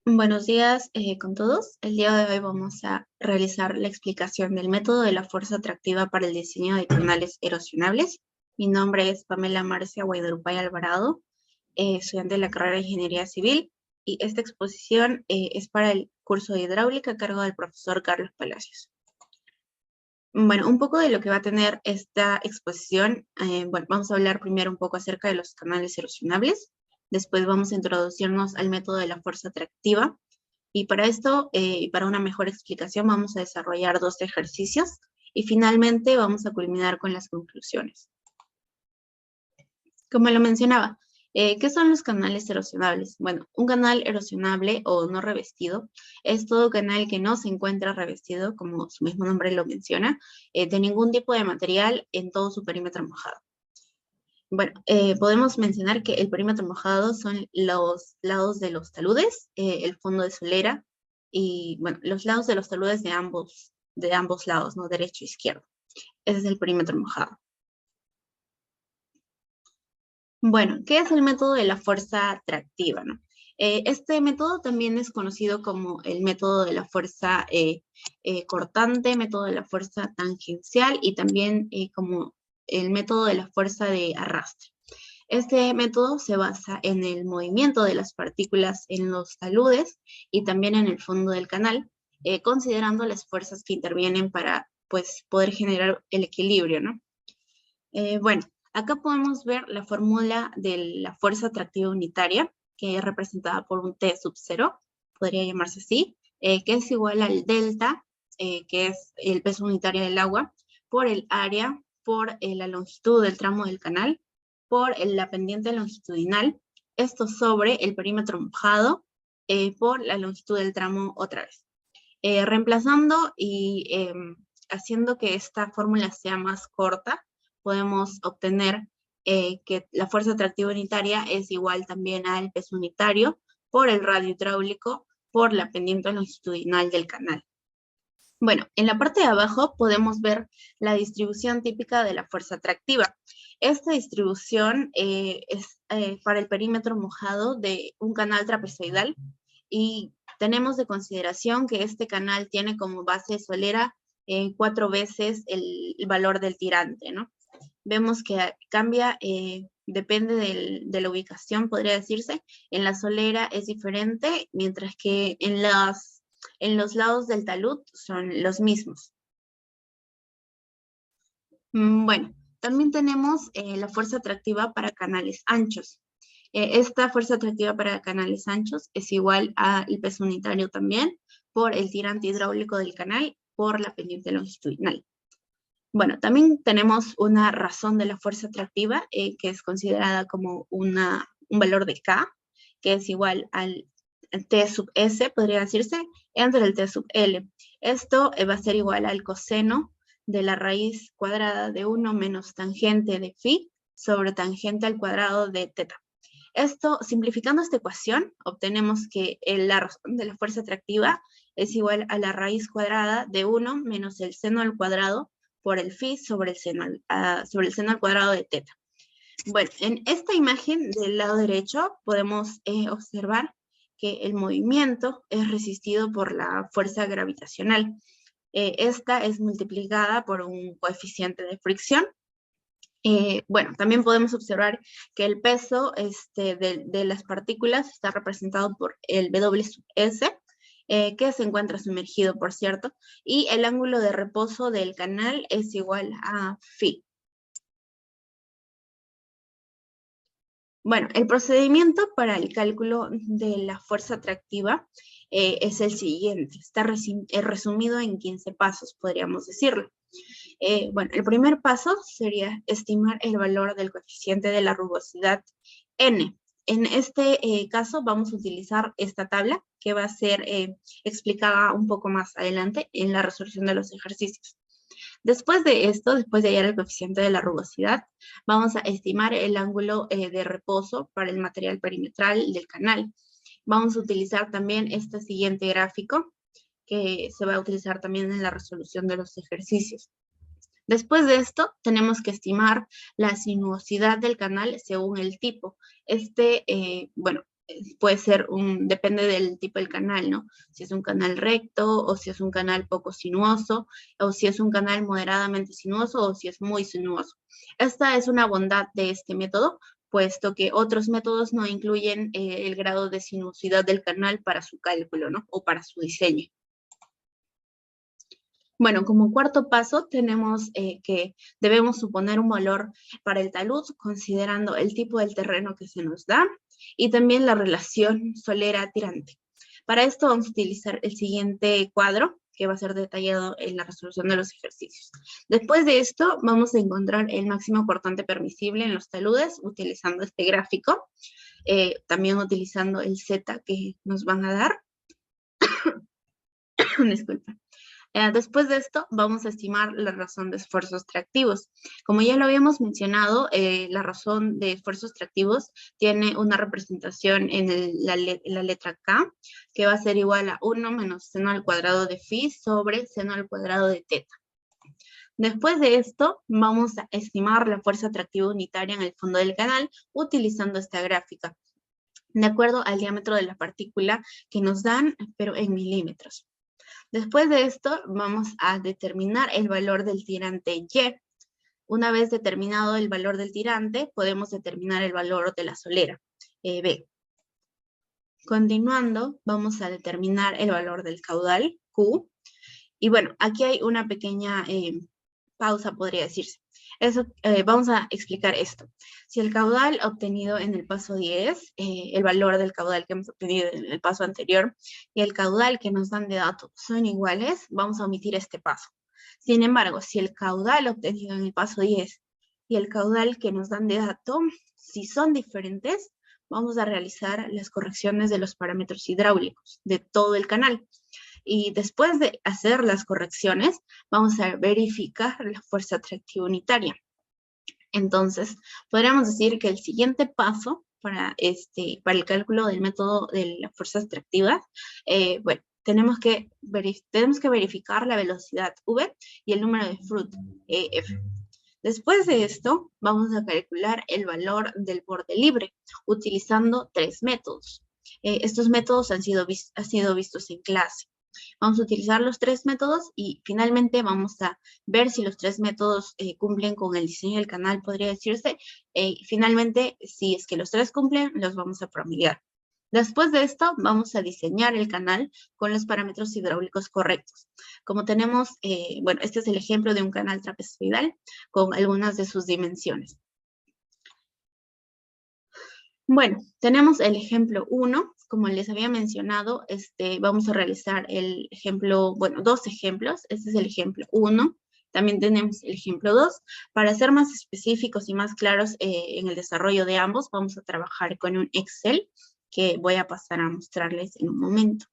Buenos días con todos. El día de hoy vamos a realizar la explicación del método de la fuerza atractiva para el diseño de canales erosionables. Mi nombre es Pamela Marcia Guaidurupay Alvarado, estudiante de la carrera de Ingeniería Civil, y esta exposición es para el curso de hidráulica a cargo del profesor Carlos Palacios. Bueno, un poco de lo que va a tener esta exposición, vamos a hablar primero un poco acerca de los canales erosionables, después vamos a introducirnos al método de la fuerza atractiva, y para esto, y para una mejor explicación, vamos a desarrollar 2 ejercicios, y finalmente vamos a culminar con las conclusiones. Como lo mencionaba, ¿qué son los canales erosionables? Bueno, un canal erosionable o no revestido es todo canal que no se encuentra revestido, como su mismo nombre lo menciona, de ningún tipo de material en todo su perímetro mojado. Bueno, podemos mencionar que el perímetro mojado son los lados de los taludes, el fondo de solera, y bueno, los lados de los taludes de ambos lados, ¿no? Derecho e izquierdo. Ese es el perímetro mojado. Bueno, ¿qué es el método de la fuerza atractiva, no? Este método también es conocido como el método de la fuerza cortante, método de la fuerza tangencial y también como el método de la fuerza de arrastre. Este método se basa en el movimiento de las partículas en los taludes y también en el fondo del canal, considerando las fuerzas que intervienen para pues, poder generar el equilibrio, ¿no? Bueno, acá podemos ver la fórmula de la fuerza atractiva unitaria, que es representada por un T sub 0, podría llamarse así, que es igual al delta, que es el peso unitario del agua, por el área, por la longitud del tramo del canal, por la pendiente longitudinal, esto sobre el perímetro mojado, por la longitud del tramo otra vez. Reemplazando y haciendo que esta fórmula sea más corta, podemos obtener que la fuerza atractiva unitaria es igual también al peso unitario por el radio hidráulico por la pendiente longitudinal del canal. Bueno, en la parte de abajo podemos ver la distribución típica de la fuerza atractiva. Esta distribución es para el perímetro mojado de un canal trapezoidal y tenemos de consideración que este canal tiene como base solera 4 veces el valor del tirante, ¿no? Vemos que cambia, depende de la ubicación, podría decirse. En la solera es diferente, mientras que en los lados del talud son los mismos. Bueno, también tenemos la fuerza atractiva para canales anchos. Esta fuerza atractiva para canales anchos es igual al peso unitario también por el tirante hidráulico del canal por la pendiente longitudinal. Bueno, también tenemos una razón de la fuerza atractiva que es considerada como un valor de K, que es igual al T sub S, podría decirse, entre el T sub L. Esto va a ser igual al coseno de la raíz cuadrada de 1 menos tangente de phi sobre tangente al cuadrado de teta. Esto, simplificando esta ecuación, obtenemos que la razón de la fuerza atractiva es igual a la raíz cuadrada de 1 menos el seno al cuadrado por el phi sobre el seno al cuadrado de teta. Bueno, en esta imagen del lado derecho podemos observar que el movimiento es resistido por la fuerza gravitacional. Esta es multiplicada por un coeficiente de fricción. Bueno, también podemos observar que el peso de las partículas está representado por el W sub S, que se encuentra sumergido, por cierto, y el ángulo de reposo del canal es igual a phi. Bueno, el procedimiento para el cálculo de la fuerza atractiva es el siguiente. Está resumido en 15 pasos, podríamos decirlo. Bueno, el primer paso sería estimar el valor del coeficiente de la rugosidad N. En este caso vamos a utilizar esta tabla que va a ser explicada un poco más adelante en la resolución de los ejercicios. Después de esto, después de hallar el coeficiente de la rugosidad, vamos a estimar el ángulo de reposo para el material perimetral del canal. Vamos a utilizar también este siguiente gráfico que se va a utilizar también en la resolución de los ejercicios. Después de esto, tenemos que estimar la sinuosidad del canal según el tipo. Bueno, puede ser depende del tipo del canal, ¿no? Si es un canal recto, o si es un canal poco sinuoso, o si es un canal moderadamente sinuoso, o si es muy sinuoso. Esta es una bondad de este método, puesto que otros métodos no incluyen el grado de sinuosidad del canal para su cálculo, ¿no? O para su diseño. Bueno, como cuarto paso tenemos que debemos suponer un valor para el talud considerando el tipo del terreno que se nos da y también la relación solera-tirante. Para esto vamos a utilizar el siguiente cuadro que va a ser detallado en la resolución de los ejercicios. Después de esto vamos a encontrar el máximo cortante permisible en los taludes utilizando este gráfico, también utilizando el Z que nos van a dar. Disculpa. Después de esto, vamos a estimar la razón de esfuerzos tractivos. Como ya lo habíamos mencionado, la razón de esfuerzos tractivos tiene una representación en la letra K, que va a ser igual a 1 menos seno al cuadrado de phi sobre seno al cuadrado de teta. Después de esto, vamos a estimar la fuerza tractiva unitaria en el fondo del canal utilizando esta gráfica, de acuerdo al diámetro de la partícula que nos dan, pero en milímetros. Después de esto, vamos a determinar el valor del tirante Y. Una vez determinado el valor del tirante, podemos determinar el valor de la solera, B. Continuando, vamos a determinar el valor del caudal, Q. Y bueno, aquí hay una pequeña pausa, podría decirse. Vamos a explicar esto. Si el caudal obtenido en el paso 10, el valor del caudal que hemos obtenido en el paso anterior, y el caudal que nos dan de dato son iguales, vamos a omitir este paso. Sin embargo, si el caudal obtenido en el paso 10 y el caudal que nos dan de dato, si son diferentes, vamos a realizar las correcciones de los parámetros hidráulicos de todo el canal. Y después de hacer las correcciones, vamos a verificar la fuerza tractiva unitaria. Entonces, podríamos decir que el siguiente paso para el cálculo del método de las fuerzas tractivas, bueno, tenemos que verificar la velocidad V y el número de Froude, F. Después de esto, vamos a calcular el valor del borde libre, utilizando 3 métodos. Estos métodos han sido vistos en clase. Vamos a utilizar los 3 métodos y finalmente vamos a ver si los 3 métodos cumplen con el diseño del canal, podría decirse. Finalmente, si es que los 3 cumplen, los vamos a promediar. Después de esto, vamos a diseñar el canal con los parámetros hidráulicos correctos. Como tenemos, bueno, este es el ejemplo de un canal trapezoidal con algunas de sus dimensiones. Bueno, tenemos el ejemplo 1, como les había mencionado, vamos a realizar el ejemplo, bueno, 2 ejemplos. Este es el ejemplo 1, también tenemos el ejemplo 2. Para ser más específicos y más claros en el desarrollo de ambos, vamos a trabajar con un Excel que voy a pasar a mostrarles en un momento.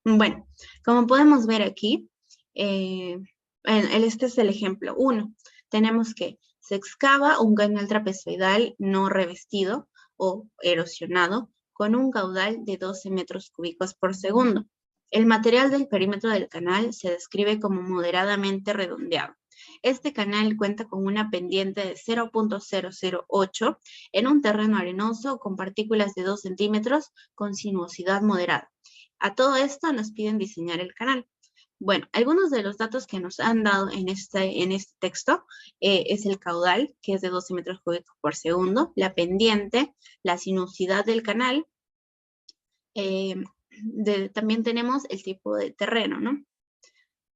Bueno, como podemos ver aquí, este es el ejemplo 1. Tenemos que se excava un canal trapezoidal no revestido o erosionado con un caudal de 12 metros cúbicos por segundo. El material del perímetro del canal se describe como moderadamente redondeado. Este canal cuenta con una pendiente de 0.008 en un terreno arenoso con partículas de 2 centímetros con sinuosidad moderada. A todo esto nos piden diseñar el canal. Bueno, algunos de los datos que nos han dado en este texto es el caudal, que es de 12 metros cúbicos por segundo, la pendiente, la sinuosidad del canal, también tenemos el tipo de terreno, ¿no?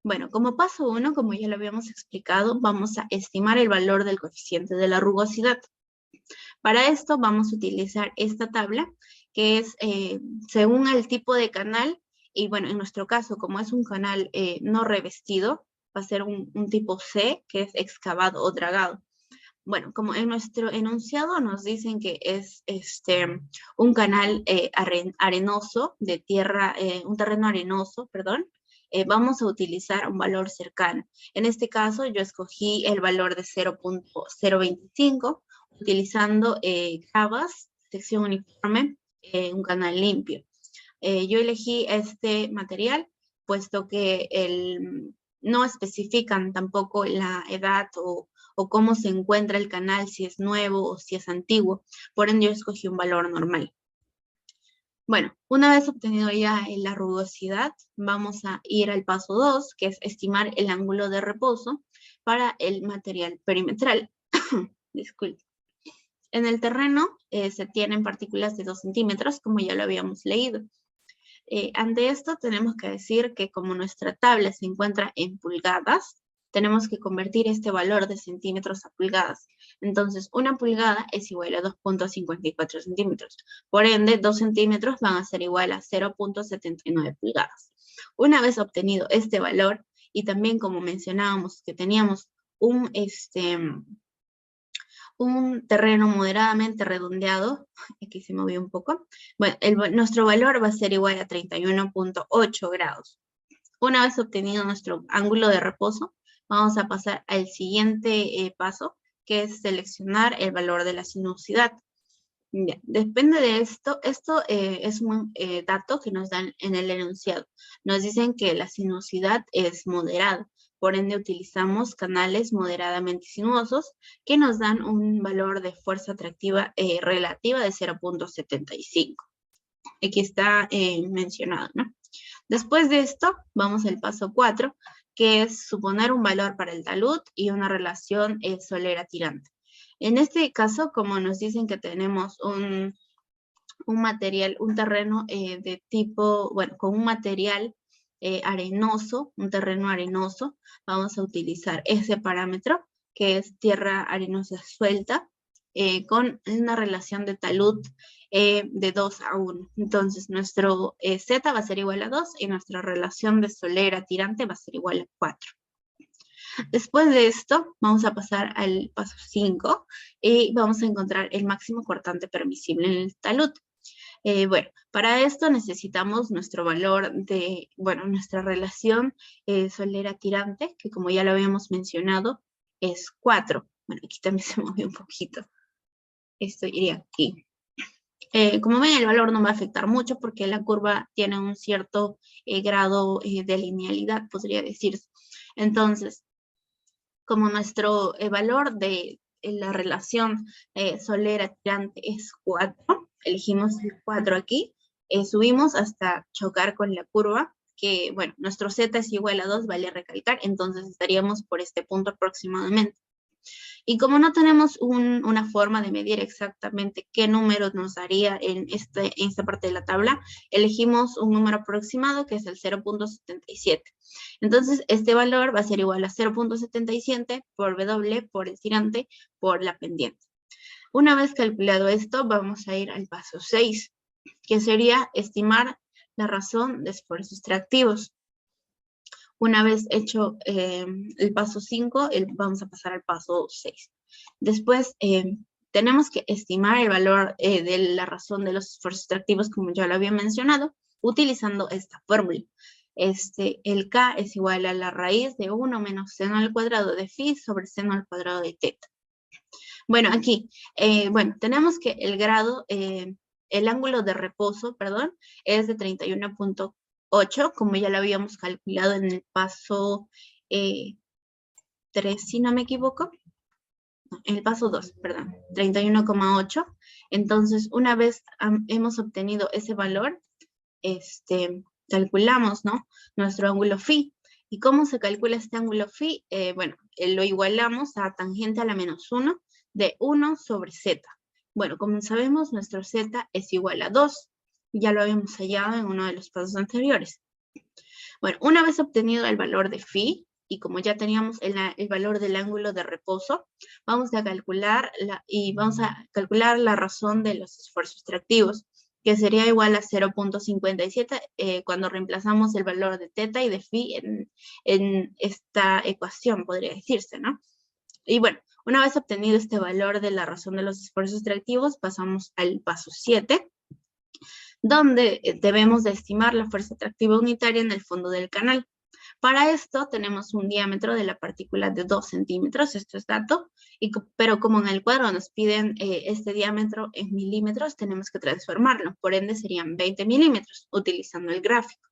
Bueno, como paso 1, como ya lo habíamos explicado, vamos a estimar el valor del coeficiente de la rugosidad. Para esto vamos a utilizar esta tabla, que es según el tipo de canal, y bueno, en nuestro caso, como es un canal no revestido, va a ser un tipo C, que es excavado o dragado. Bueno, como en nuestro enunciado nos dicen que es un canal arenoso, de tierra, un terreno arenoso, perdón, vamos a utilizar un valor cercano. En este caso, yo escogí el valor de 0.025, utilizando gravas, sección uniforme, un canal limpio. Yo elegí este material, puesto que no especifican tampoco la edad o o cómo se encuentra el canal, si es nuevo o si es antiguo. Por ende, yo escogí un valor normal. Bueno, una vez obtenido ya la rugosidad, vamos a ir al paso 2, que es estimar el ángulo de reposo para el material perimetral. Disculpe. En el terreno se tienen partículas de 2 centímetros, como ya lo habíamos leído. Ante esto tenemos que decir que como nuestra tabla se encuentra en pulgadas, tenemos que convertir este valor de centímetros a pulgadas. Entonces, una pulgada es igual a 2.54 centímetros. Por ende, 2 centímetros van a ser igual a 0.79 pulgadas. Una vez obtenido este valor, y también como mencionábamos que teníamos un terreno moderadamente redondeado, aquí se movió un poco, bueno, nuestro valor va a ser igual a 31.8 grados. Una vez obtenido nuestro ángulo de reposo, vamos a pasar al siguiente paso, que es seleccionar el valor de la sinuosidad. Ya, depende de esto es un dato que nos dan en el enunciado. Nos dicen que la sinuosidad es moderada, por ende utilizamos canales moderadamente sinuosos que nos dan un valor de fuerza atractiva relativa de 0.75. Aquí está mencionado, ¿no? Después de esto, vamos al paso 4, que es suponer un valor para el talud y una relación solera-tirante. En este caso, como nos dicen que tenemos un material, un terreno de tipo, bueno, con un material arenoso, un terreno arenoso, vamos a utilizar ese parámetro, que es tierra arenosa suelta, con una relación de talud de 2 a 1. Entonces, nuestro Z va a ser igual a 2 y nuestra relación de solera tirante va a ser igual a 4. Después de esto, vamos a pasar al paso 5 y vamos a encontrar el máximo cortante permisible en el talud. Bueno, para esto necesitamos nuestro valor de, bueno, nuestra relación solera tirante, que como ya lo habíamos mencionado, es 4. Bueno, aquí también se movió un poquito. Esto iría aquí. Como ven, el valor no va a afectar mucho porque la curva tiene un cierto grado de linealidad, podría decirse. Entonces, como nuestro valor de la relación solera tirante es 4, elegimos el 4 aquí, subimos hasta chocar con la curva, que bueno, nuestro Z es igual a 2, vale recalcar, entonces estaríamos por este punto aproximadamente. Y como no tenemos una forma de medir exactamente qué número nos daría en esta parte de la tabla, elegimos un número aproximado que es el 0.77. Entonces, este valor va a ser igual a 0.77 por W, por el tirante, por la pendiente. Una vez calculado esto, vamos a ir al paso 6, que sería estimar la razón de esfuerzos extractivos. Una vez hecho el paso 5, vamos a pasar al paso 6. Después tenemos que estimar el valor de la razón de los esfuerzos extractivos, como ya lo había mencionado, utilizando esta fórmula. El K es igual a la raíz de 1 menos seno al cuadrado de phi sobre seno al cuadrado de teta. Bueno, aquí, bueno, tenemos que el grado, el ángulo de reposo, perdón, es de 31.8, como ya lo habíamos calculado en el paso 3, si no me equivoco. En el paso 2, perdón, 31,8. Entonces, una vez hemos obtenido ese valor, calculamos, ¿no?, nuestro ángulo phi. ¿Y cómo se calcula este ángulo phi? Bueno, lo igualamos a tangente a la menos 1 de 1 sobre z. Bueno, como sabemos, nuestro z es igual a 2. Ya lo habíamos hallado en uno de los pasos anteriores. Bueno, una vez obtenido el valor de phi, y como ya teníamos el valor del ángulo de reposo, vamos a calcular la razón de los esfuerzos extractivos, que sería igual a 0.57 cuando reemplazamos el valor de teta y de phi en esta ecuación, podría decirse, ¿no? Y bueno, una vez obtenido este valor de la razón de los esfuerzos extractivos, pasamos al paso 7, donde debemos de estimar la fuerza atractiva unitaria en el fondo del canal. Para esto tenemos un diámetro de la partícula de 2 centímetros, esto es dato, pero como en el cuadro nos piden este diámetro en milímetros, tenemos que transformarlo, por ende serían 20 milímetros, utilizando el gráfico.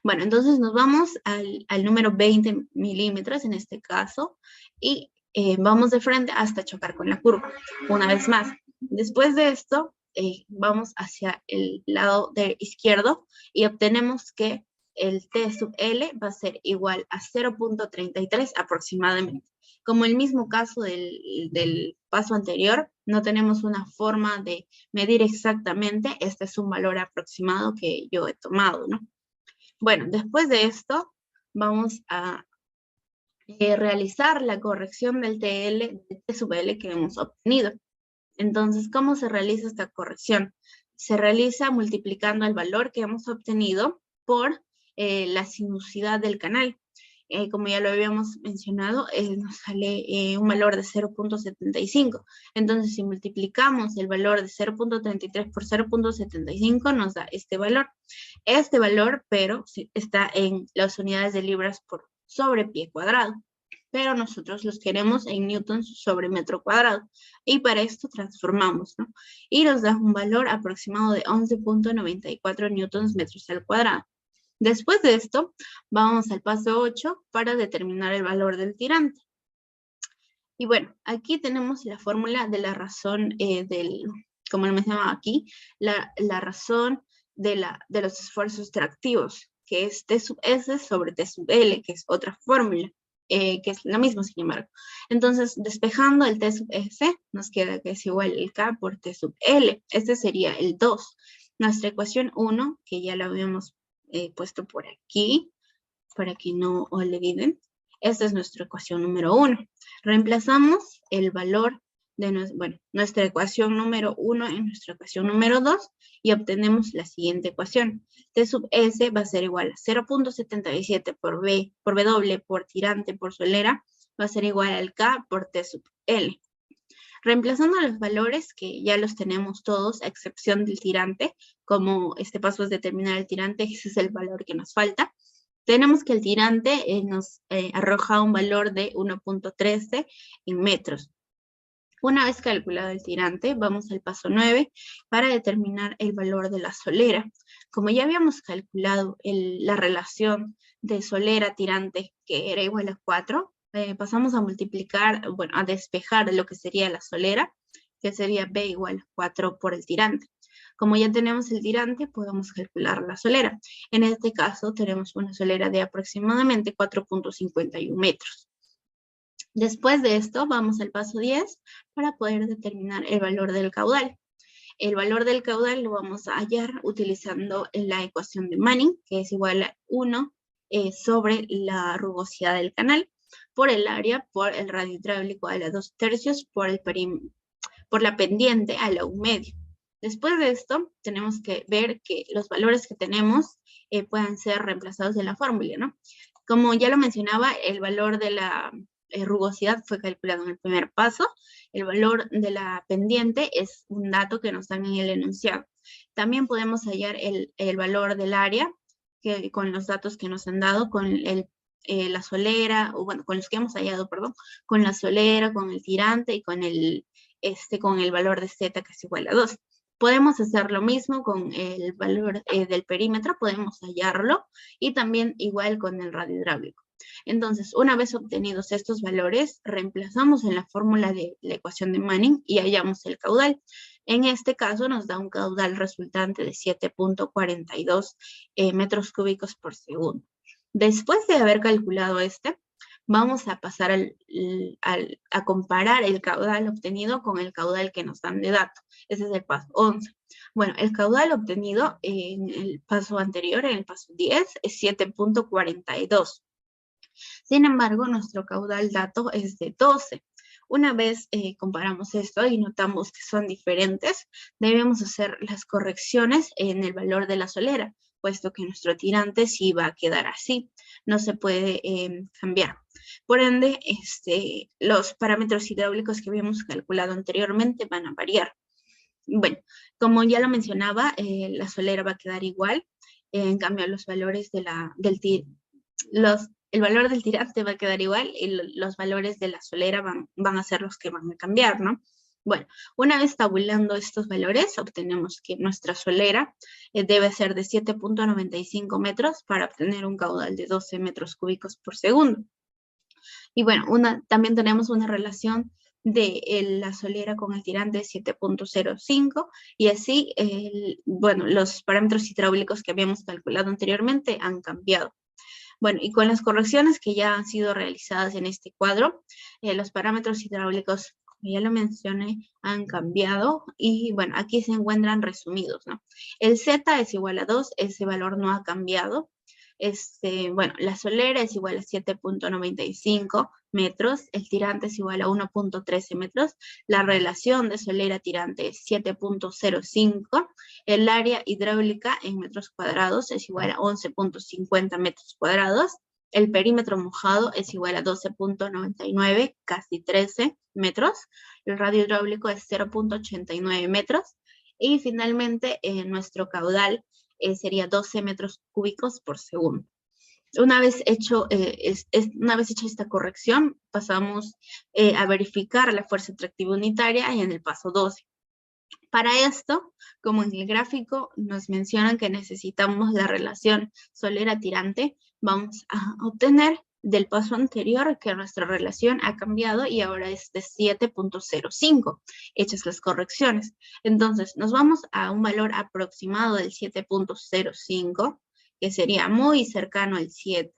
Bueno, entonces nos vamos al número 20 milímetros en este caso, y vamos de frente hasta chocar con la curva. Una vez más, después de esto, vamos hacia el lado izquierdo y obtenemos que el T sub L va a ser igual a 0.33 aproximadamente. Como el mismo caso del paso anterior, no tenemos una forma de medir exactamente. Este es un valor aproximado que yo he tomado, ¿no? Bueno, después de esto, vamos a realizar la corrección del TL, de T sub L que hemos obtenido. Entonces, ¿cómo se realiza esta corrección? Se realiza multiplicando el valor que hemos obtenido por la sinuosidad del canal. Como ya lo habíamos mencionado, nos sale un valor de 0.75. Entonces, si multiplicamos el valor de 0.33 por 0.75, nos da este valor. Este valor, pero está en las unidades de libras por sobre pie cuadrado. Pero nosotros los queremos en newtons sobre metro cuadrado. Y para esto transformamos, ¿no? Y nos da un valor aproximado de 11.94 newtons metros al cuadrado. Después de esto, vamos al paso 8 para determinar el valor del tirante. Y bueno, aquí tenemos la fórmula de la razón como lo mencionaba aquí, la razón de los esfuerzos tractivos, que es T sub S sobre T sub L, que es otra fórmula, que es lo mismo sin embargo. Entonces, despejando el T sub S, nos queda que es igual el K por T sub L. Este sería el 2. Nuestra ecuación 1, que ya la habíamos puesto por aquí, para que no olviden. Esta es nuestra ecuación número 1. Reemplazamos el valor de nuestra ecuación número 1 en nuestra ecuación número 2 y obtenemos la siguiente ecuación. T sub S va a ser igual a 0.77 por W por tirante por solera, va a ser igual al K por T sub L. Reemplazando los valores que ya los tenemos todos, a excepción del tirante, como este paso es determinar el tirante, ese es el valor que nos falta. Tenemos que el tirante nos arroja un valor de 1.13 en metros. Una vez calculado el tirante, vamos al paso 9 para determinar el valor de la solera. Como ya habíamos calculado la relación de solera-tirante, que era igual a 4, pasamos a multiplicar, a despejar lo que sería la solera, que sería B igual a 4 por el tirante. Como ya tenemos el tirante, podemos calcular la solera. En este caso, tenemos una solera de aproximadamente 4.51 metros. Después de esto, vamos al paso 10 para poder determinar el valor del caudal. El valor del caudal lo vamos a hallar utilizando la ecuación de Manning, que es igual a 1 sobre la rugosidad del canal, por el área, por el radio hidráulico a la 2/3, por la pendiente a la 1/2. Después de esto, tenemos que ver que los valores que tenemos puedan ser reemplazados en la fórmula, ¿no? Como ya lo mencionaba, el valor de la rugosidad fue calculado en el primer paso. El valor de la pendiente es un dato que nos dan en el enunciado. También podemos hallar el valor del área, que con los datos que nos han dado, con la solera, con los que hemos hallado, perdón, con la solera, con el tirante y con el valor de Z, que es igual a 2. Podemos hacer lo mismo con el valor del perímetro, podemos hallarlo, y también igual con el radio hidráulico. Entonces, una vez obtenidos estos valores, reemplazamos en la fórmula de la ecuación de Manning y hallamos el caudal. En este caso nos da un caudal resultante de 7.42 metros cúbicos por segundo. Después de haber calculado vamos a pasar a comparar el caudal obtenido con el caudal que nos dan de dato. Ese es el paso 11. Bueno, el caudal obtenido en el paso anterior, en el paso 10, es 7.42. Sin embargo, nuestro caudal dato es de 12. Una vez comparamos esto y notamos que son diferentes, debemos hacer las correcciones en el valor de la solera, puesto que nuestro tirante sí va a quedar así, no se puede cambiar. Por ende, los parámetros hidráulicos que habíamos calculado anteriormente van a variar. Bueno, como ya lo mencionaba, la solera va a quedar igual, en cambio los valores el valor del tirante va a quedar igual y los valores de la solera van a ser los que van a cambiar, ¿no? Bueno, una vez tabulando estos valores, obtenemos que nuestra solera debe ser de 7.95 metros para obtener un caudal de 12 metros cúbicos por segundo. Y bueno, también tenemos una relación de la solera con el tirante de 7.05 y así, bueno, los parámetros hidráulicos que habíamos calculado anteriormente han cambiado. Bueno, y con las correcciones que ya han sido realizadas en este cuadro, los parámetros hidráulicos, como ya lo mencioné, han cambiado y bueno, aquí se encuentran resumidos, ¿no? El Z es igual a 2, ese valor no ha cambiado. Bueno, la solera es igual a 7.95 metros, el tirante es igual a 1.13 metros, la relación de solera-tirante es 7.05, el área hidráulica en metros cuadrados es igual a 11.50 metros cuadrados, el perímetro mojado es igual a 12.99, casi 13 metros, el radio hidráulico es 0.89 metros, y finalmente nuestro caudal sería 12 metros cúbicos por segundo. Una vez hecha esta corrección, pasamos a verificar la fuerza atractiva unitaria en el paso 12. Para esto, como en el gráfico nos mencionan que necesitamos la relación solera-tirante, vamos a obtener del paso anterior que nuestra relación ha cambiado y ahora es de 7.05, hechas las correcciones. Entonces, nos vamos a un valor aproximado del 7.05, que sería muy cercano al 7,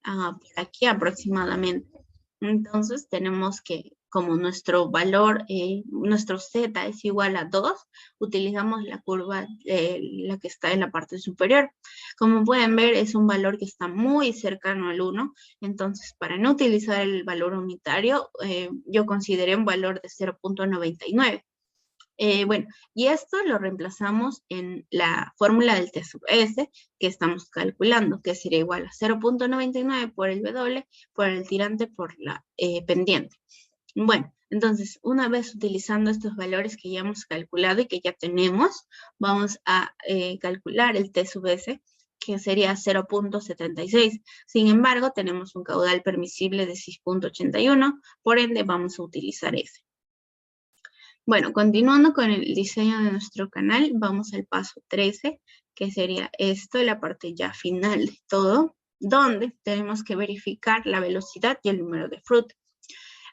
por aquí aproximadamente. Entonces, tenemos que, como nuestro valor, nuestro Z es igual a 2, utilizamos la curva, la que está en la parte superior. Como pueden ver, es un valor que está muy cercano al 1, entonces para no utilizar el valor unitario, yo consideré un valor de 0.99. Bueno, y esto lo reemplazamos en la fórmula del T sub S que estamos calculando, que sería igual a 0.99 por el W, por el tirante, por la pendiente. Bueno, entonces, una vez utilizando estos valores que ya hemos calculado y que ya tenemos, vamos a calcular el T sub S, que sería 0.76. Sin embargo, tenemos un caudal permisible de 6.81, por ende vamos a utilizar ese. Bueno, continuando con el diseño de nuestro canal, vamos al paso 13, que sería esto, la parte ya final de todo, donde tenemos que verificar la velocidad y el número de Froude.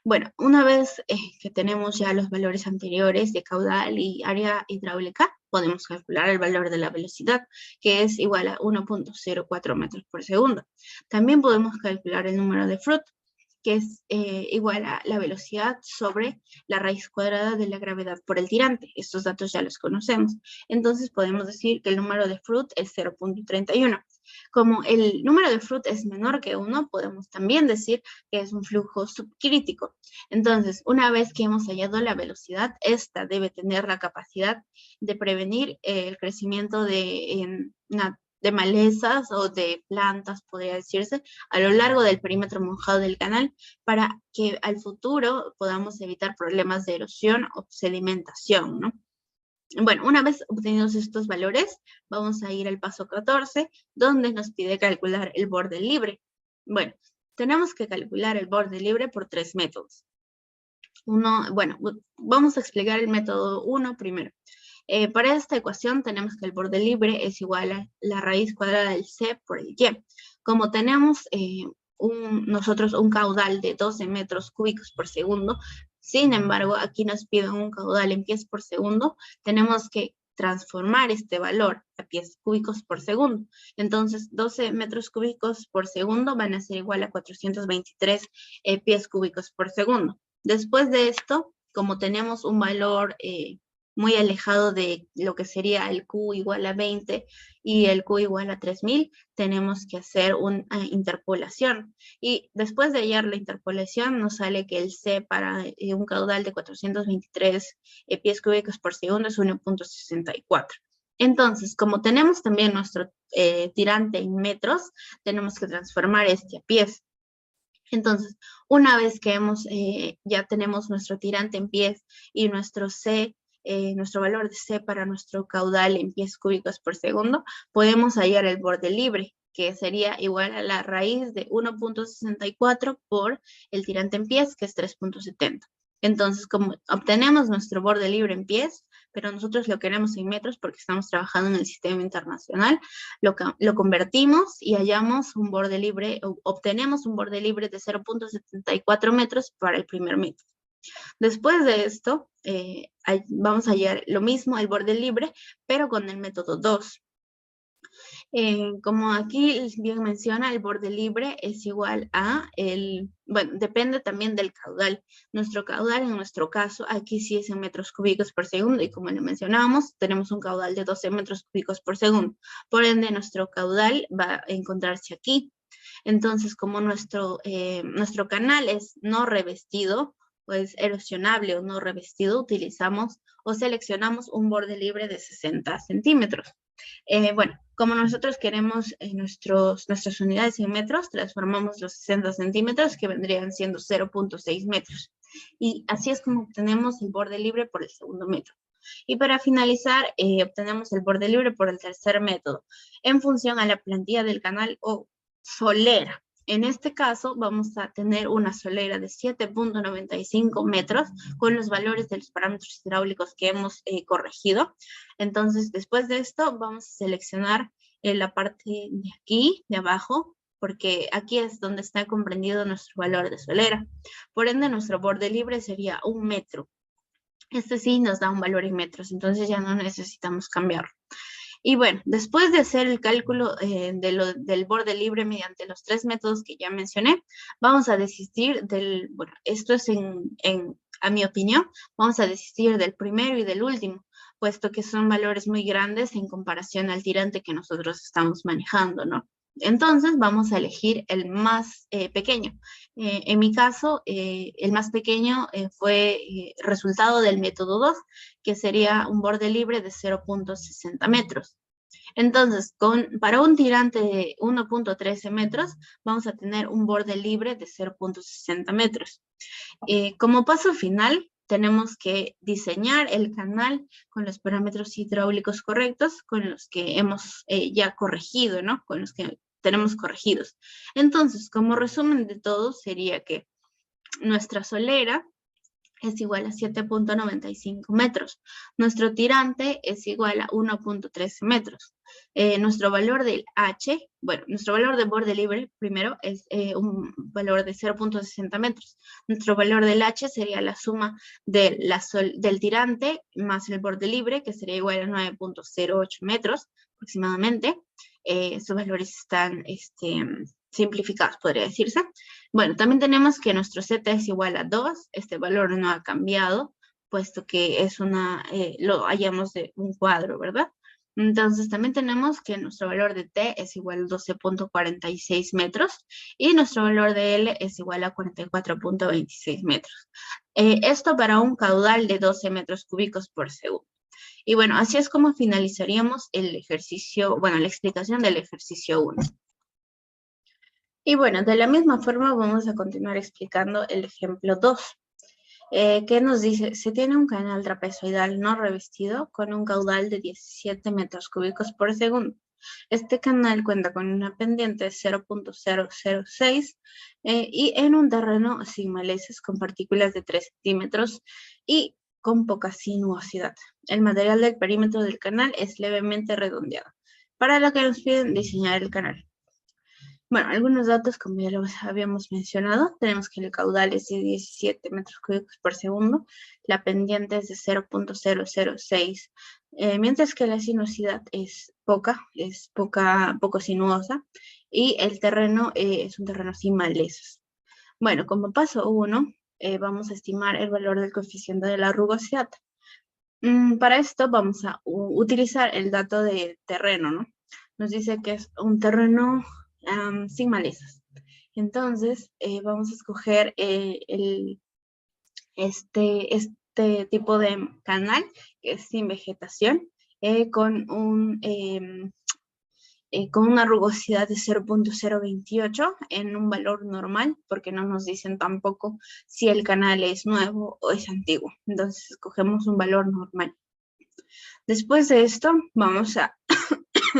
Bueno, una vez que tenemos ya los valores anteriores de caudal y área hidráulica, podemos calcular el valor de la velocidad, que es igual a 1.04 metros por segundo. También podemos calcular el número de Froude, que es igual a la velocidad sobre la raíz cuadrada de la gravedad por el tirante. Estos datos ya los conocemos. Entonces podemos decir que el número de Froude es 0.31. Como el número de Froude es menor que 1, podemos también decir que es un flujo subcrítico. Entonces, una vez que hemos hallado la velocidad, esta debe tener la capacidad de prevenir el crecimiento de malezas o de plantas, podría decirse, a lo largo del perímetro mojado del canal, para que al futuro podamos evitar problemas de erosión o sedimentación, ¿no? Bueno, una vez obtenidos estos valores, vamos a ir al paso 14, donde nos pide calcular el borde libre. Bueno, tenemos que calcular el borde libre por 3 métodos. Bueno, vamos a explicar el método 1 primero. Para esta ecuación tenemos que el borde libre es igual a la raíz cuadrada del C por el Y. Como tenemos nosotros un caudal de 12 metros cúbicos por segundo, sin embargo, aquí nos piden un caudal en pies por segundo, tenemos que transformar este valor a pies cúbicos por segundo. Entonces, 12 metros cúbicos por segundo van a ser igual a 423 pies cúbicos por segundo. Después de esto, como tenemos un valor muy alejado de lo que sería el Q igual a 20 y el Q igual a 3000, tenemos que hacer una interpolación. Y después de hallar la interpolación, nos sale que el C para un caudal de 423 pies cúbicos por segundo es 1.64. Entonces, como tenemos también nuestro tirante en metros, tenemos que transformar este a pies. Entonces, una vez que ya tenemos nuestro tirante en pies y nuestro C, nuestro valor de C para nuestro caudal en pies cúbicos por segundo, podemos hallar el borde libre, que sería igual a la raíz de 1.64 por el tirante en pies, que es 3.70. Entonces, como obtenemos nuestro borde libre en pies, pero nosotros lo queremos en metros porque estamos trabajando en el sistema internacional. Lo convertimos y hallamos un borde libre, obtenemos un borde libre de 0.74 metros para el primer método. Después de esto, vamos a hallar lo mismo, el borde libre, pero con el método 2. Como aquí bien menciona, el borde libre es igual a bueno, depende también del caudal. Nuestro caudal, en nuestro caso, aquí sí es en metros cúbicos por segundo, y como le mencionábamos, tenemos un caudal de 12 metros cúbicos por segundo. Por ende, nuestro caudal va a encontrarse aquí. Entonces, como nuestro canal es no revestido, pues erosionable o no revestido, utilizamos o seleccionamos un borde libre de 60 centímetros. Bueno, como nosotros queremos nuestras unidades en metros, transformamos los 60 centímetros, que vendrían siendo 0.6 metros. Y así es como obtenemos el borde libre por el segundo método. Y para finalizar, obtenemos el borde libre por el tercer método, en función a la plantilla del canal o solera. En este caso, vamos a tener una solera de 7.95 metros con los valores de los parámetros hidráulicos que hemos corregido. Entonces, después de esto, vamos a seleccionar la parte de aquí, de abajo, porque aquí es donde está comprendido nuestro valor de solera. Por ende, nuestro borde libre sería 1 metro. Este sí nos da un valor en metros, entonces ya no necesitamos cambiarlo. Y bueno, después de hacer el cálculo del borde libre mediante los 3 métodos que ya mencioné, vamos a desistir bueno, esto es a mi opinión, vamos a desistir del primero y del último, puesto que son valores muy grandes en comparación al tirante que nosotros estamos manejando, ¿no? Entonces vamos a elegir el más pequeño. En mi caso, el más pequeño fue resultado del método 2, que sería un borde libre de 0.60 metros. Entonces, para un tirante de 1.13 metros, vamos a tener un borde libre de 0.60 metros. Como paso final, tenemos que diseñar el canal con los parámetros hidráulicos correctos, con los que hemos ya corregido, ¿no? Con los que tenemos corregidos. Entonces, como resumen de todo, sería que nuestra solera es igual a 7.95 metros. Nuestro tirante es igual a 1.13 metros. Nuestro valor del H, bueno, nuestro valor de borde libre, primero, es un valor de 0.60 metros. Nuestro valor del H sería la suma del tirante más el borde libre, que sería igual a 9.08 metros aproximadamente. Estos valores están simplificados, podría decirse. Bueno, también tenemos que nuestro Z es igual a 2, este valor no ha cambiado, puesto que es lo hallamos de un cuadro, ¿verdad? Entonces también tenemos que nuestro valor de T es igual a 12.46 metros y nuestro valor de L es igual a 44.26 metros. Esto para un caudal de 12 metros cúbicos por segundo. Y bueno, así es como finalizaríamos el ejercicio, bueno, la explicación del ejercicio 1. Y bueno, de la misma forma vamos a continuar explicando el ejemplo 2. ¿Qué nos dice? Se tiene un canal trapezoidal no revestido con un caudal de 17 metros cúbicos por segundo. Este canal cuenta con una pendiente de 0.006 y en un terreno sin malezas con partículas de 3 centímetros y con poca sinuosidad. El material del perímetro del canal es levemente redondeado, para lo que nos piden diseñar el canal. Bueno, algunos datos, como ya los habíamos mencionado, tenemos que el caudal es de 17 metros cúbicos por segundo, la pendiente es de 0.006, mientras que la sinuosidad es poco sinuosa, y el terreno es un terreno sin malezas. Bueno, como paso 1, vamos a estimar el valor del coeficiente de la rugosidad. Para esto vamos a utilizar el dato de terreno, ¿no? Nos dice que es un terreno sin malezas. Entonces, vamos a escoger este tipo de canal, que es sin vegetación, con una rugosidad de 0.028 en un valor normal, porque no nos dicen tampoco si el canal es nuevo o es antiguo. Entonces, escogemos un valor normal. Después de esto, vamos a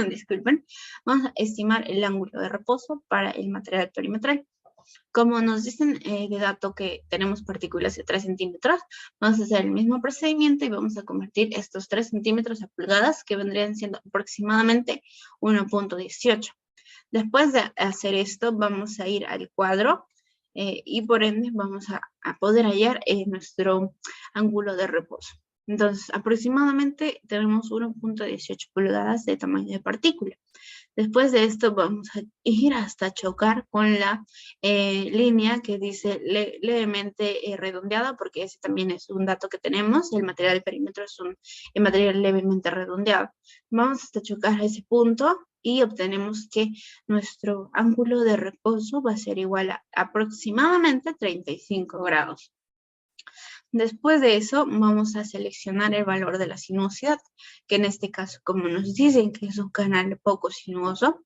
disculpen, vamos a estimar el ángulo de reposo para el material perimetral. como nos dicen de dato que tenemos partículas de 3 centímetros, vamos a hacer el mismo procedimiento y vamos a convertir estos 3 centímetros a pulgadas, que vendrían siendo aproximadamente 1.18. Después de hacer esto, vamos a ir al cuadro y por ende vamos a poder hallar nuestro ángulo de reposo. Entonces, aproximadamente tenemos 1.18 pulgadas de tamaño de partícula. Después de esto vamos a ir hasta chocar con la línea que dice levemente redondeada, porque ese también es un dato que tenemos. El material del perímetro es un material levemente redondeado. Vamos hasta chocar a ese punto y obtenemos que nuestro ángulo de reposo va a ser igual a aproximadamente 35 grados. Después de eso, vamos a seleccionar el valor de la sinuosidad, que en este caso, como nos dicen que es un canal poco sinuoso,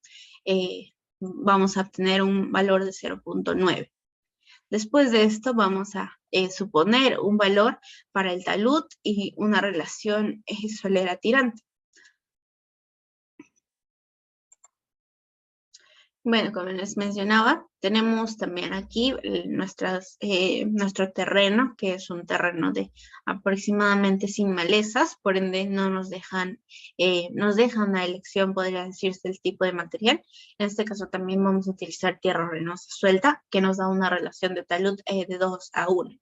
vamos a obtener un valor de 0.9. Después de esto, vamos a suponer un valor para el talud y una relación solera tirante. Bueno, como les mencionaba, tenemos también aquí nuestro terreno, que es un terreno de aproximadamente sin malezas, por ende no nos dejan la elección, podría decirse, el tipo de material. En este caso también vamos a utilizar tierra arenosa suelta, que nos da una relación de talud de 2:1.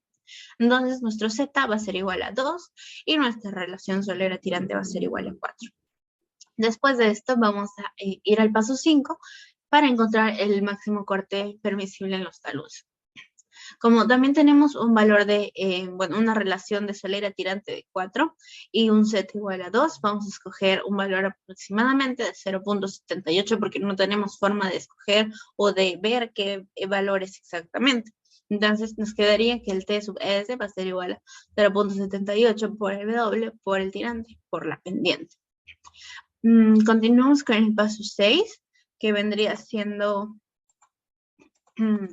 Entonces nuestro Z va a ser igual a 2 y nuestra relación solera tirante va a ser igual a 4. Después de esto vamos a ir al paso 5 para encontrar el máximo corte permisible en los taludes. Como también tenemos un valor de, una relación de solera tirante de 4 y un Z igual a 2, vamos a escoger un valor aproximadamente de 0.78 porque no tenemos forma de escoger o de ver qué valor es exactamente. Entonces nos quedaría que el T sub S va a ser igual a 0.78 por el W por el tirante, por la pendiente. Continuamos con el paso 6, que vendría siendo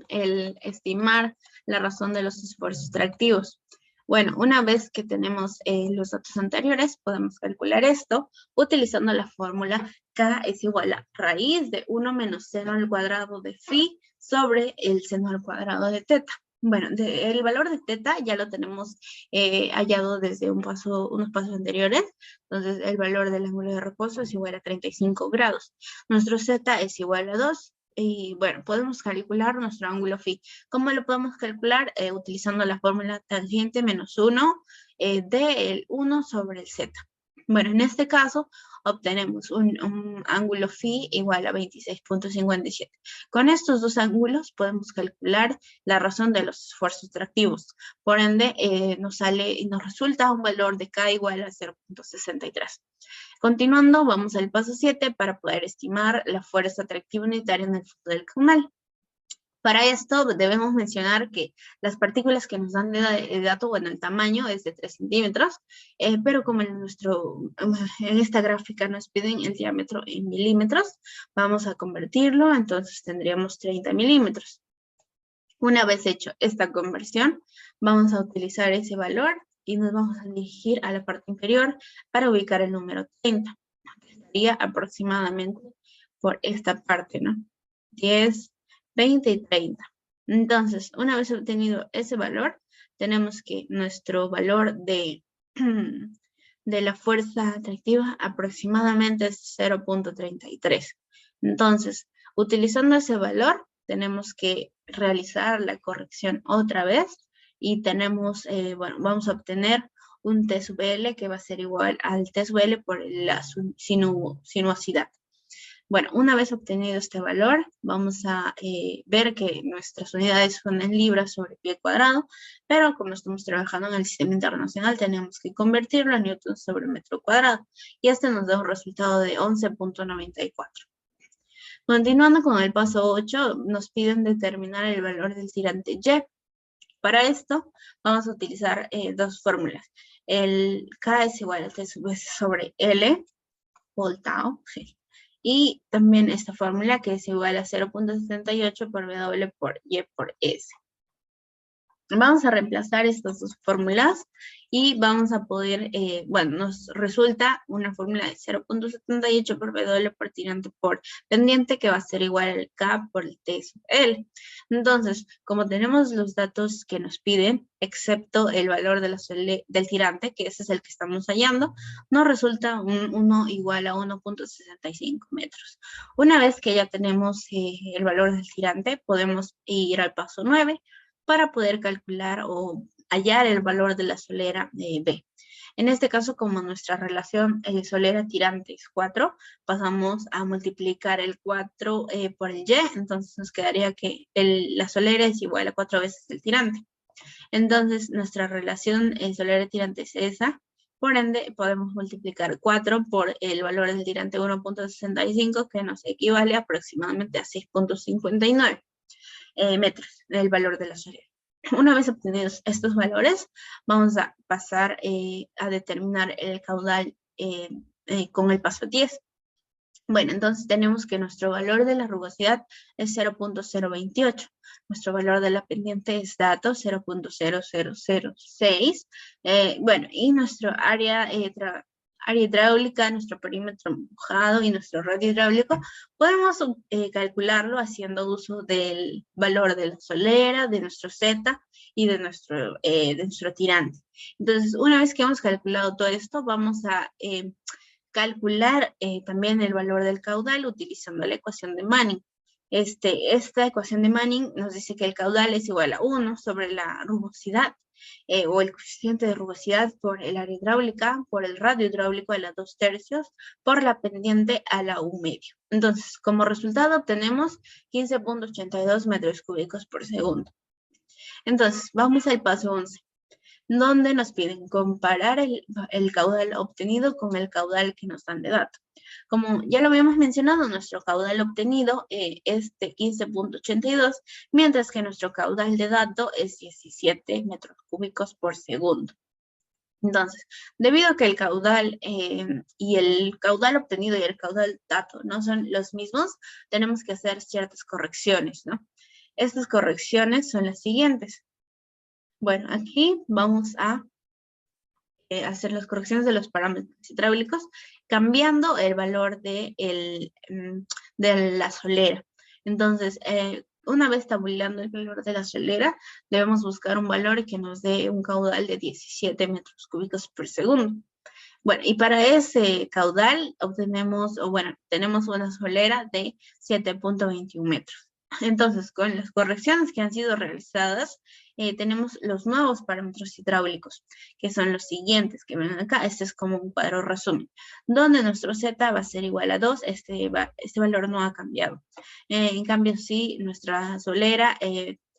el estimar la razón de los esfuerzos tractivos. Bueno, una vez que tenemos los datos anteriores, podemos calcular esto utilizando la fórmula K es igual a raíz de 1 menos 0 al cuadrado de phi sobre el seno al cuadrado de teta. Bueno, el valor de teta ya lo tenemos hallado desde unos pasos anteriores. Entonces, el valor del ángulo de reposo es igual a 35 grados. Nuestro Z es igual a 2. Y bueno, podemos calcular nuestro ángulo phi. ¿Cómo lo podemos calcular? Utilizando la fórmula tangente menos 1 del 1 sobre el Z. Bueno, en este caso obtenemos un ángulo phi igual a 26.57. Con estos dos ángulos podemos calcular la razón de los esfuerzos tractivos. Por ende, nos resulta un valor de K igual a 0.63. Continuando, vamos al paso 7 para poder estimar la fuerza tractiva unitaria en el fondo del canal. Para esto debemos mencionar que las partículas que nos dan el dato, bueno, el tamaño es de 3 centímetros, pero como en esta gráfica nos piden el diámetro en milímetros, vamos a convertirlo, entonces tendríamos 30 milímetros. Una vez hecho esta conversión, vamos a utilizar ese valor y nos vamos a dirigir a la parte inferior para ubicar el número 30, que estaría aproximadamente por esta parte, ¿no? 10, 20 y 30. Entonces, una vez obtenido ese valor, tenemos que nuestro valor de la fuerza atractiva aproximadamente es 0.33. Entonces, utilizando ese valor, tenemos que realizar la corrección otra vez y tenemos, vamos a obtener un T sub L que va a ser igual al T sub L por la sinuosidad. Bueno, una vez obtenido este valor, vamos a ver que nuestras unidades son en libras sobre pie cuadrado, pero como estamos trabajando en el sistema internacional, tenemos que convertirlo a newtons sobre metro cuadrado, y este nos da un resultado de 11.94. Continuando con el paso 8, nos piden determinar el valor del tirante Y. Para esto, vamos a utilizar dos fórmulas. El K es igual a T sub S sobre L, por tau, sí. Y también esta fórmula que es igual a 0.78 por W por Y por S. Vamos a reemplazar estas dos fórmulas y vamos a poder, bueno, nos resulta una fórmula de 0.78 por W por tirante por pendiente, que va a ser igual al K por el T sub L. Entonces, como tenemos los datos que nos piden, excepto el valor de del tirante, que ese es el que estamos hallando, nos resulta un 1 igual a 1.65 metros. Una vez que ya tenemos el valor del tirante, podemos ir al paso 9 para poder calcular o hallar el valor de la solera B. En este caso, como nuestra relación solera-tirante es 4, pasamos a multiplicar el 4 por el Y, entonces nos quedaría que la solera es igual a 4 veces el tirante. Entonces, nuestra relación solera-tirante es esa. Por ende, podemos multiplicar 4 por el valor del tirante 1.65, que nos equivale aproximadamente a 6.59 metros, el valor de la solera. Una vez obtenidos estos valores, vamos a pasar a determinar el caudal con el paso 10. Bueno, entonces tenemos que nuestro valor de la rugosidad es 0.028. Nuestro valor de la pendiente es dato 0.0006. Bueno, y nuestro área hidráulica, nuestro perímetro mojado y nuestro radio hidráulico, podemos calcularlo haciendo uso del valor de la solera, de nuestro Z y de nuestro tirante. Entonces, una vez que hemos calculado todo esto, vamos a calcular también el valor del caudal utilizando la ecuación de Manning. Esta ecuación de Manning nos dice que el caudal es igual a 1 sobre la rugosidad o el coeficiente de rugosidad por el área hidráulica, por el radio hidráulico a la 2/3, por la pendiente a la 1/2. Entonces, como resultado obtenemos 15.82 metros cúbicos por segundo. Entonces, vamos al paso 11. Donde nos piden comparar el caudal obtenido con el caudal que nos dan de dato. Como ya lo habíamos mencionado, nuestro caudal obtenido es de 15.82, mientras que nuestro caudal de dato es 17 metros cúbicos por segundo. Entonces, debido a que el caudal y el caudal obtenido y el caudal dato no son los mismos, tenemos que hacer ciertas correcciones, ¿no? Estas correcciones son las siguientes. Bueno, aquí vamos a hacer las correcciones de los parámetros hidráulicos, cambiando el valor de la solera. Entonces, una vez tabulando el valor de la solera, debemos buscar un valor que nos dé un caudal de 17 metros cúbicos por segundo. Bueno, y para ese caudal tenemos una solera de 7.21 metros. Entonces, con las correcciones que han sido realizadas, tenemos los nuevos parámetros hidráulicos, que son los siguientes que ven acá. Este es como un cuadro resumen, donde nuestro Z va a ser igual a 2, este valor no ha cambiado. En cambio, sí, nuestra solera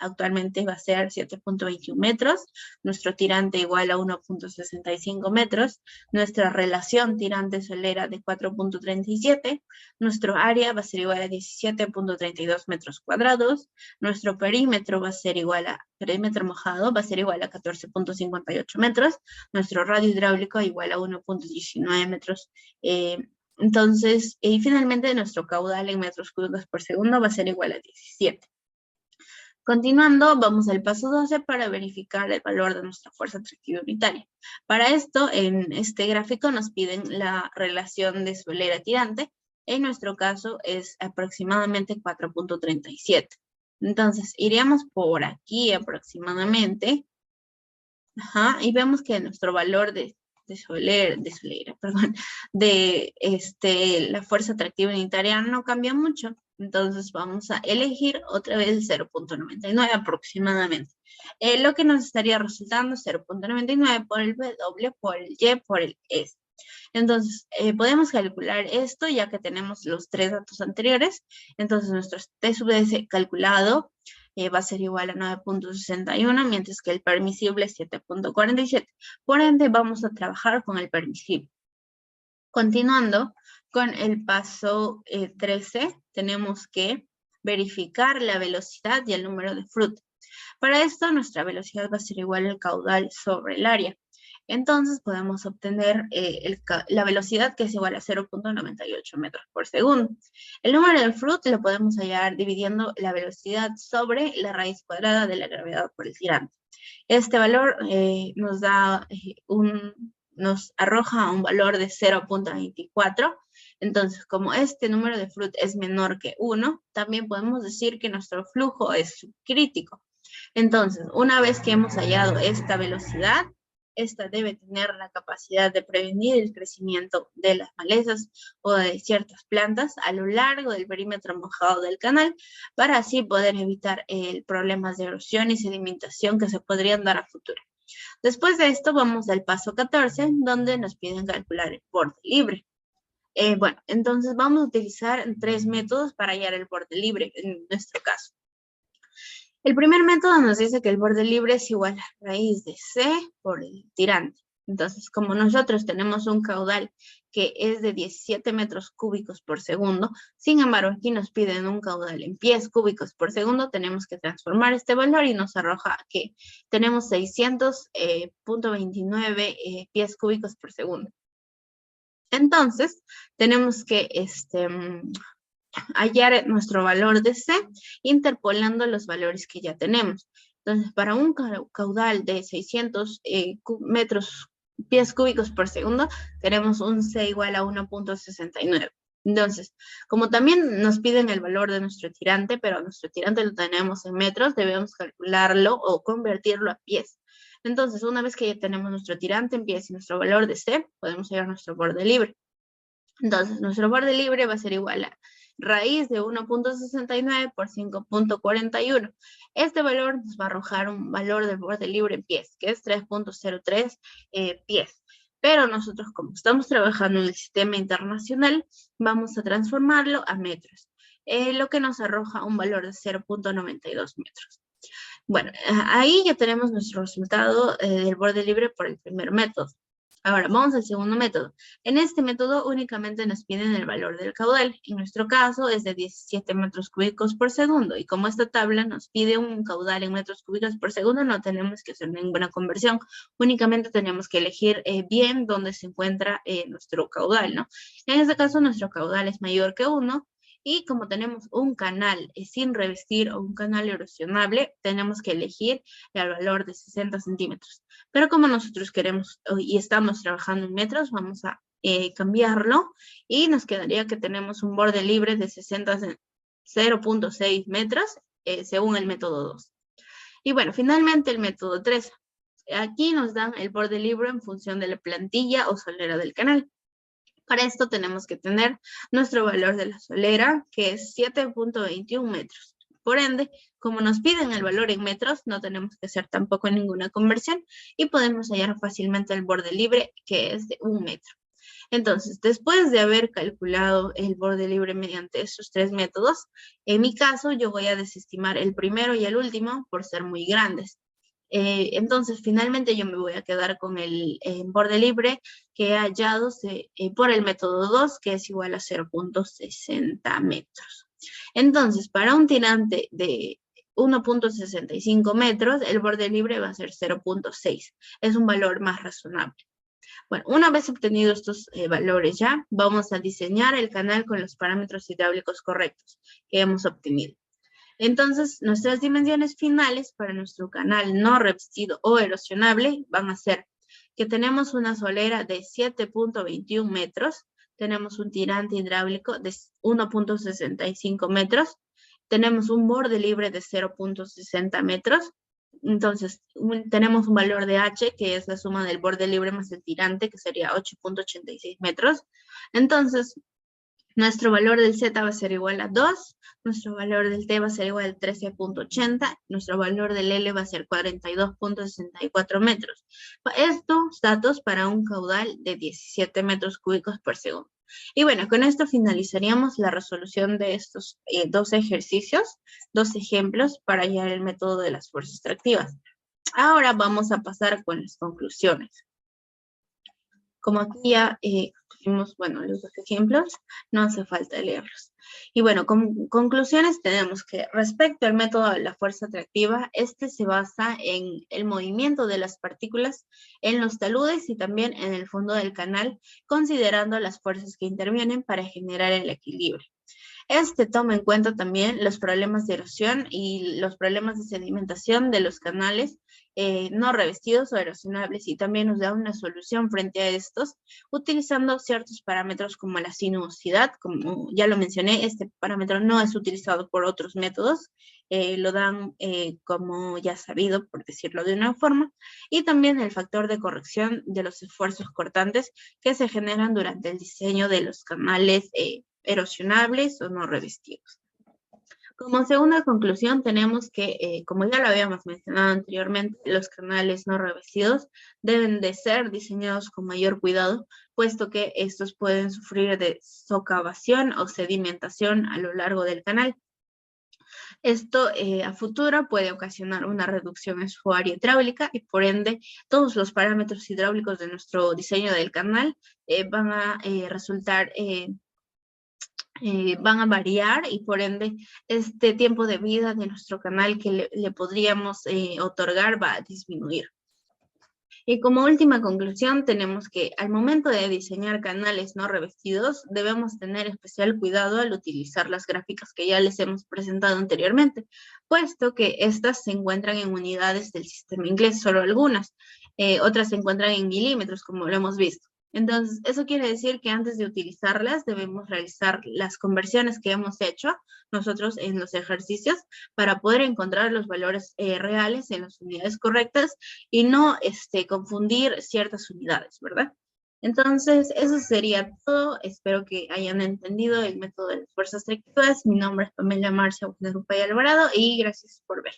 actualmente va a ser 7.21 metros, nuestro tirante igual a 1.65 metros, nuestra relación tirante-solera de 4.37, nuestro área va a ser igual a 17.32 metros cuadrados, nuestro perímetro va a ser igual a, perímetro mojado va a ser igual a 14.58 metros, nuestro radio hidráulico igual a 1.19 metros. Entonces, y finalmente nuestro caudal en metros cúbicos por segundo va a ser igual a 17. Continuando, vamos al paso 12 para verificar el valor de nuestra fuerza atractiva unitaria. Para esto, en este gráfico nos piden la relación de solera tirante. En nuestro caso es aproximadamente 4.37. Entonces, iríamos por aquí aproximadamente. Y vemos que nuestro valor de la fuerza atractiva unitaria no cambia mucho. Entonces vamos a elegir otra vez 0.99 aproximadamente. Lo que nos estaría resultando 0.99 por el W, por el Y, por el S. Entonces, podemos calcular esto ya que tenemos los tres datos anteriores. Entonces, nuestro T sub S calculado va a ser igual a 9.61, mientras que el permisible es 7.47. Por ende, vamos a trabajar con el permisible. Continuando con el paso 13, tenemos que verificar la velocidad y el número de fruta. Para esto, nuestra velocidad va a ser igual al caudal sobre el área. Entonces, podemos obtener la velocidad que es igual a 0.98 metros por segundo. El número de fruit lo podemos hallar dividiendo la velocidad sobre la raíz cuadrada de la gravedad por el tirante. Este valor nos arroja un valor de 0.24. Entonces, como este número de Flood es menor que 1, también podemos decir que nuestro flujo es subcrítico. Entonces, una vez que hemos hallado esta velocidad, esta debe tener la capacidad de prevenir el crecimiento de las malezas o de ciertas plantas a lo largo del perímetro mojado del canal, para así poder evitar problemas de erosión y sedimentación que se podrían dar a futuro. Después de esto vamos al paso 14, donde nos piden calcular el borde libre. Bueno, entonces vamos a utilizar 3 métodos para hallar el borde libre en nuestro caso. El primer método nos dice que el borde libre es igual a raíz de C por el tirante. Entonces, como nosotros tenemos un caudal que es de 17 metros cúbicos por segundo, sin embargo, aquí nos piden un caudal en pies cúbicos por segundo, tenemos que transformar este valor y nos arroja que tenemos 600.29 pies cúbicos por segundo. Entonces, tenemos que hallar nuestro valor de C interpolando los valores que ya tenemos. Entonces, para un caudal de 600 pies cúbicos por segundo, tenemos un C igual a 1.69. Entonces, como también nos piden el valor de nuestro tirante, pero nuestro tirante lo tenemos en metros, debemos calcularlo o convertirlo a pies. Entonces, una vez que ya tenemos nuestro tirante en pies y nuestro valor de C, podemos hallar nuestro borde libre. Entonces, nuestro borde libre va a ser igual a raíz de 1.69 por 5.41. Este valor nos va a arrojar un valor del borde libre en pies, que es 3.03 pies. Pero nosotros, como estamos trabajando en el sistema internacional, vamos a transformarlo a metros, lo que nos arroja un valor de 0.92 metros. Bueno, ahí ya tenemos nuestro resultado del borde libre por el primer método. Ahora, vamos al segundo método. En este método únicamente nos piden el valor del caudal. En nuestro caso es de 17 metros cúbicos por segundo. Y como esta tabla nos pide un caudal en metros cúbicos por segundo, no tenemos que hacer ninguna conversión. Únicamente tenemos que elegir bien dónde se encuentra nuestro caudal, ¿no? En este caso, nuestro caudal es mayor que 1. Y como tenemos un canal sin revestir o un canal erosionable, tenemos que elegir el valor de 60 centímetros. Pero como nosotros queremos y estamos trabajando en metros, vamos a cambiarlo y nos quedaría que tenemos un borde libre de 0.6 metros según el método 2. Y bueno, finalmente el método 3. Aquí nos dan el borde libre en función de la plantilla o solera del canal. Para esto tenemos que tener nuestro valor de la solera, que es 7.21 metros. Por ende, como nos piden el valor en metros, no tenemos que hacer tampoco ninguna conversión y podemos hallar fácilmente el borde libre, que es de 1 metro. Entonces, después de haber calculado el borde libre mediante estos 3 métodos, en mi caso yo voy a desestimar el primero y el último por ser muy grandes. Entonces, finalmente yo me voy a quedar con el borde libre que he hallado por el método 2, que es igual a 0.60 metros. Entonces, para un tirante de 1.65 metros, el borde libre va a ser 0.6. Es un valor más razonable. Bueno, una vez obtenidos estos valores ya, vamos a diseñar el canal con los parámetros hidráulicos correctos que hemos obtenido. Entonces, nuestras dimensiones finales para nuestro canal no revestido o erosionable van a ser que tenemos una solera de 7.21 metros, tenemos un tirante hidráulico de 1.65 metros, tenemos un borde libre de 0.60 metros, entonces tenemos un valor de H, que es la suma del borde libre más el tirante, que sería 8.86 metros. Entonces, nuestro valor del Z va a ser igual a 2, nuestro valor del T va a ser igual a 13.80, nuestro valor del L va a ser 42.64 metros. Estos datos para un caudal de 17 metros cúbicos por segundo. Y bueno, con esto finalizaríamos la resolución de estos dos ejercicios, dos ejemplos para hallar el método de las fuerzas extractivas. Ahora vamos a pasar con las conclusiones. Como aquí ya vimos, bueno, los dos ejemplos, no hace falta leerlos. Y bueno, como conclusiones tenemos que respecto al método de la fuerza atractiva, este se basa en el movimiento de las partículas en los taludes y también en el fondo del canal, considerando las fuerzas que intervienen para generar el equilibrio. Este toma en cuenta también los problemas de erosión y los problemas de sedimentación de los canales no revestidos o erosionables, y también nos da una solución frente a estos, utilizando ciertos parámetros como la sinuosidad. Como ya lo mencioné, este parámetro no es utilizado por otros métodos, lo dan como ya sabido, por decirlo de una forma, y también el factor de corrección de los esfuerzos cortantes que se generan durante el diseño de los canales erosionables o no revestidos. Como segunda conclusión, tenemos que, como ya lo habíamos mencionado anteriormente, los canales no revestidos deben de ser diseñados con mayor cuidado, puesto que estos pueden sufrir de socavación o sedimentación a lo largo del canal. Esto a futuro puede ocasionar una reducción en su área hidráulica y por ende todos los parámetros hidráulicos de nuestro diseño del canal van a resultar van a variar, y por ende este tiempo de vida de nuestro canal que le podríamos otorgar va a disminuir. Y como última conclusión, tenemos que al momento de diseñar canales no revestidos, debemos tener especial cuidado al utilizar las gráficas que ya les hemos presentado anteriormente, puesto que estas se encuentran en unidades del sistema inglés, solo algunas, otras se encuentran en milímetros, como lo hemos visto. Entonces, eso quiere decir que antes de utilizarlas debemos realizar las conversiones que hemos hecho nosotros en los ejercicios para poder encontrar los valores reales en las unidades correctas y no confundir ciertas unidades, ¿verdad? Entonces, eso sería todo. Espero que hayan entendido el método de las fuerzas reactivas. Mi nombre es Pamela Marcia Guadalupe Alvarado y gracias por ver.